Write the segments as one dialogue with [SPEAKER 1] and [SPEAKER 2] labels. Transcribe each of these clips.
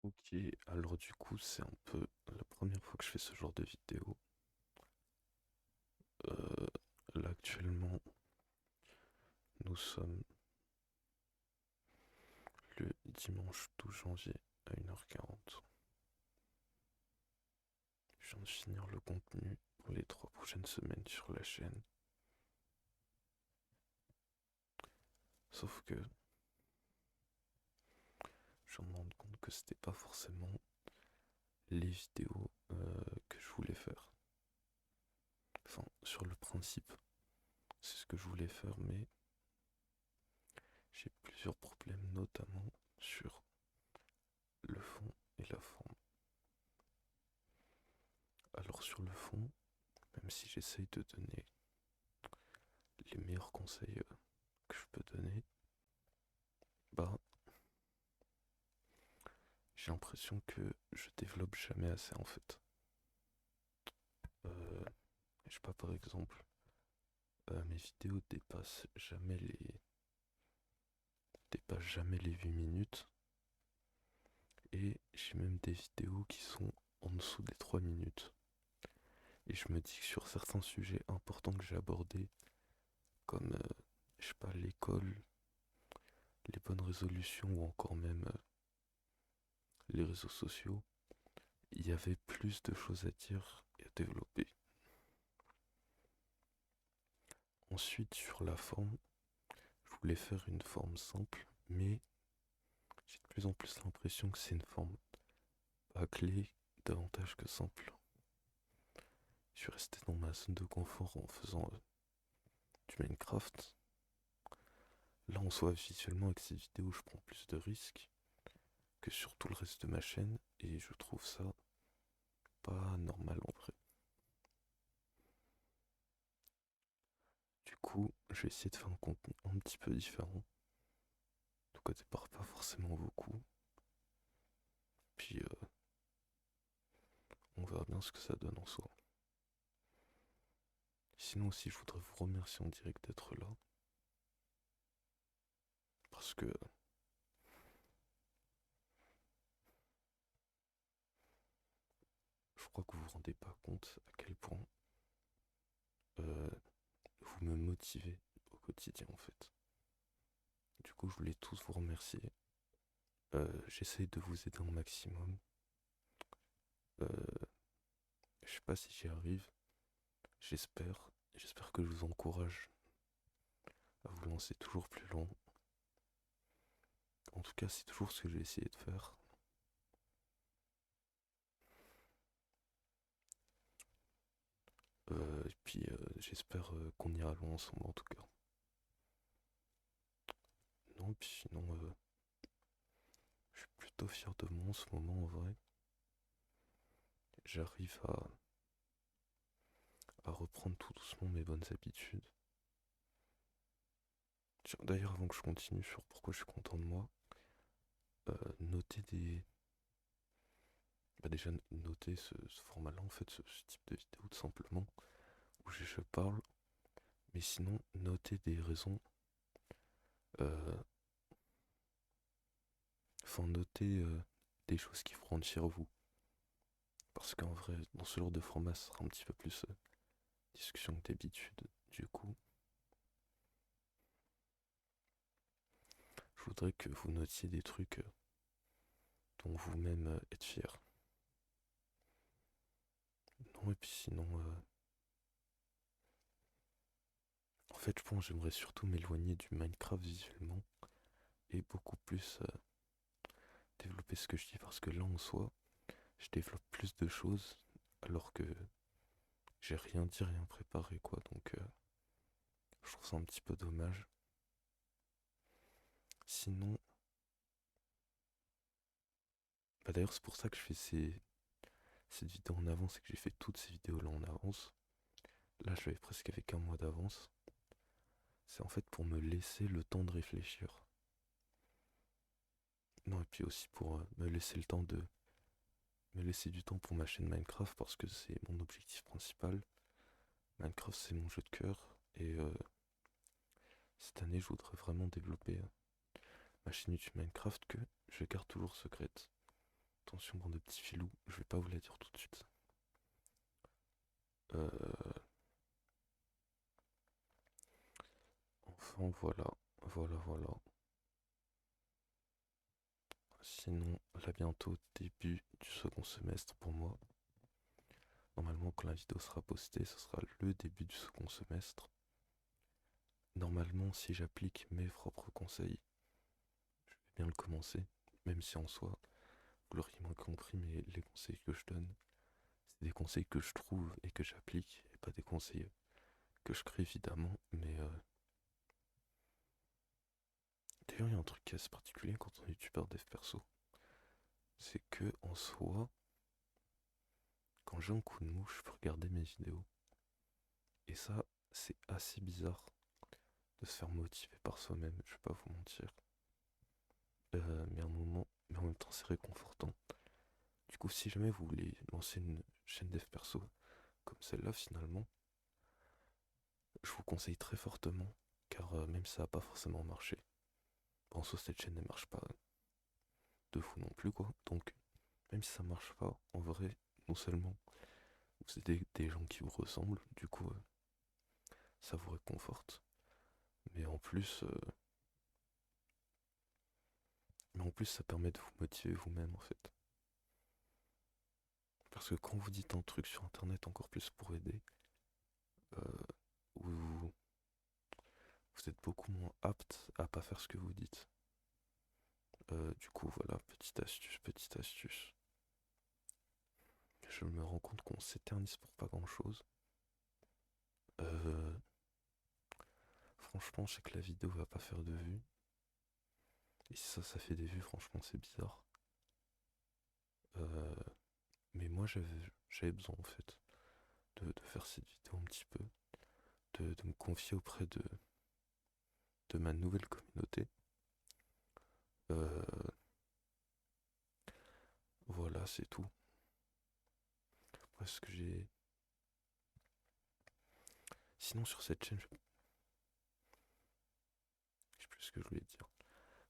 [SPEAKER 1] Ok, alors du coup, c'est un peu la première fois que je fais ce genre de vidéo. Euh, Là, actuellement, nous sommes le dimanche 12 janvier à 1h40. Je viens de finir le contenu pour les 3 prochaines semaines sur la chaîne. Sauf que je me rends compte que c'était pas forcément les vidéos que je voulais faire. Enfin, sur le principe, c'est ce que je voulais faire, mais j'ai plusieurs problèmes, notamment sur le fond et la forme. Alors sur le fond, même si j'essaye de donner les meilleurs conseils que je peux donner, bah j'ai l'impression que je développe jamais assez en fait. Je sais pas, par exemple, mes vidéos dépassent jamais les 8 minutes, et j'ai même des vidéos qui sont en dessous des 3 minutes. Et je me dis que sur certains sujets importants que j'ai abordés, comme je sais pas, l'école, les bonnes résolutions ou encore même les réseaux sociaux, il y avait plus de choses à dire et à développer. Ensuite, sur la forme, je voulais faire une forme simple, mais j'ai de plus en plus l'impression que c'est une forme bâclée davantage que simple. Je suis resté dans ma zone de confort en faisant du Minecraft. Là, en soi, visuellement, avec ces vidéos, je prends plus de risques que sur tout le reste de ma chaîne, et je trouve ça pas normal en vrai. Du coup, je vais essayer de faire un contenu un petit peu différent. Donc au départ, pas forcément beaucoup. Puis on verra bien ce que ça donne en soi. Sinon aussi, je voudrais vous remercier en direct d'être là. Parce que je crois que vous vous rendez pas compte à quel point euh, vous me motivez au quotidien en fait. Du coup, je voulais tous vous remercier. J'essaye de vous aider un maximum. Euh, je sais pas si j'y arrive. J'espère. J'espère que je vous encourage à vous lancer toujours plus loin. En tout cas, c'est toujours ce que j'ai essayé de faire. Et puis j'espère qu'on ira loin ensemble en tout cas. Non, puis sinon, je suis plutôt fier de moi en ce moment en vrai. J'arrive à reprendre tout doucement mes bonnes habitudes. Tiens, d'ailleurs, avant que je continue sur pourquoi je suis content de moi, noter bah déjà noter ce format-là, en fait, ce type de vidéo tout simplement, où je parle, mais sinon noter des raisons, euh, enfin noter des choses qui vous rendent fier vous. Parce qu'en vrai, dans ce genre de format, ce sera un petit peu plus discussion que d'habitude. Du coup, je voudrais que vous notiez des trucs dont vous-même êtes fier. Non, et puis sinon, en fait, je pense que j'aimerais surtout m'éloigner du Minecraft visuellement et beaucoup plus développer ce que je dis parce que là, en soi, je développe plus de choses alors que j'ai rien dit, rien préparé, quoi. Donc, je trouve ça un petit peu dommage. Sinon, bah d'ailleurs, c'est pour ça que je fais cette vidéo en avance et que j'ai fait toutes ces vidéos-là en avance. Là, je l'avais presque avec un mois d'avance. C'est en fait pour me laisser le temps de réfléchir. Non, et puis aussi pour me laisser le temps de me laisser du temps pour ma chaîne Minecraft parce que c'est mon objectif principal. Minecraft, c'est mon jeu de cœur et cette année, je voudrais vraiment développer ma chaîne YouTube Minecraft que je garde toujours secrète. Attention, bande de petits filous, je vais pas vous la dire tout de suite. Euh, Enfin, voilà, voilà. Sinon, là bientôt, début du second semestre pour moi. Normalement, quand la vidéo sera postée, ce sera le début du second semestre. Normalement, si j'applique mes propres conseils, je vais bien le commencer, même si en soi, vous l'aurez moins compris, mais les conseils que je donne, c'est des conseils que je trouve et que j'applique, et pas des conseils que je crée évidemment, mais d'ailleurs, il y a un truc qui est assez particulier quand on est youtubeur dev perso, c'est que en soi, quand j'ai un coup de mou, je peux regarder mes vidéos. Et ça, c'est assez bizarre de se faire motiver par soi-même, je vais pas vous mentir. Mais en même temps, c'est réconfortant. Du coup, si jamais vous voulez lancer une chaîne dev perso comme celle-là, finalement, je vous conseille très fortement, car même si ça n'a pas forcément marché, en soi, cette chaîne ne marche pas de fou non plus, quoi. Donc, même si ça marche pas, en vrai, non seulement vous êtes des gens qui vous ressemblent, du coup, ça vous réconforte, mais en plus, ça permet de vous motiver vous-même, en fait. Parce que quand vous dites un truc sur internet encore plus pour aider, euh, vous, vous êtes beaucoup moins apte à pas faire ce que vous dites. Du coup, voilà, petite astuce, petite astuce. Je me rends compte qu'on s'éternise pour pas grand-chose. Euh, Franchement, je sais que la vidéo va pas faire de vues. Et si ça fait des vues, franchement, c'est bizarre. Euh, mais moi, j'avais besoin, en fait, de faire cette vidéo un petit peu, de me confier auprès de ma nouvelle communauté. Euh, voilà, c'est tout. Parce que j'ai. Sinon, sur cette chaîne, je sais plus ce que je voulais dire.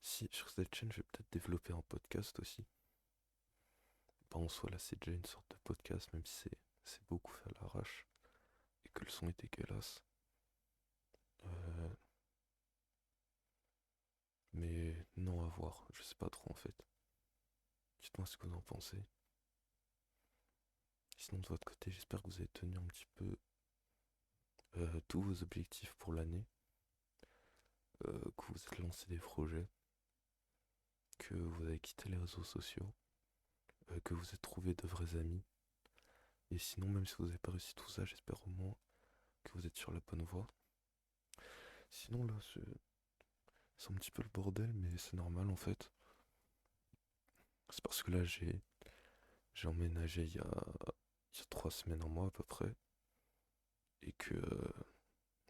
[SPEAKER 1] Si, sur cette chaîne, je vais peut-être développer un podcast aussi. Bah, en soi, là, c'est déjà une sorte de podcast, même si c'est beaucoup fait à l'arrache et que le son est dégueulasse. Euh, mais non, à voir. Je sais pas trop en fait. Dites-moi ce que vous en pensez. Sinon, de votre côté, j'espère que vous avez tenu un petit peu tous vos objectifs pour l'année, que vous êtes lancé des projets, que vous avez quitté les réseaux sociaux, que vous êtes trouvé de vrais amis. Et sinon, même si vous n'avez pas réussi tout ça, j'espère au moins que vous êtes sur la bonne voie. Sinon, là, c'est un petit peu le bordel, mais c'est normal en fait. C'est parce que là, j'ai emménagé il y a 3 semaines, un mois à peu près, et que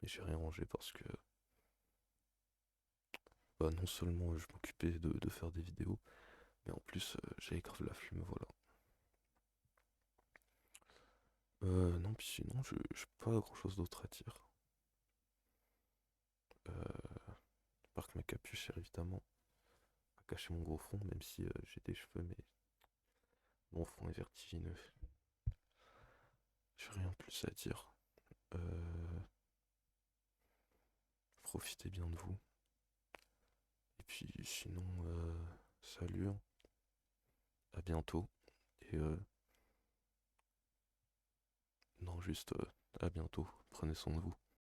[SPEAKER 1] j'ai rien rangé parce que bah, non seulement je m'occupais de faire des vidéos, mais en plus j'avais grave la flemme, voilà. Non, puis sinon, j'ai pas grand chose d'autre à dire. À part que ma capuche sert évidemment à cacher mon gros front, même si j'ai des cheveux, mais mon front est vertigineux. J'ai rien de plus à dire. Euh, Profitez bien de vous. Et puis sinon, salut, hein. À bientôt. Et non, juste à bientôt. Prenez soin de vous.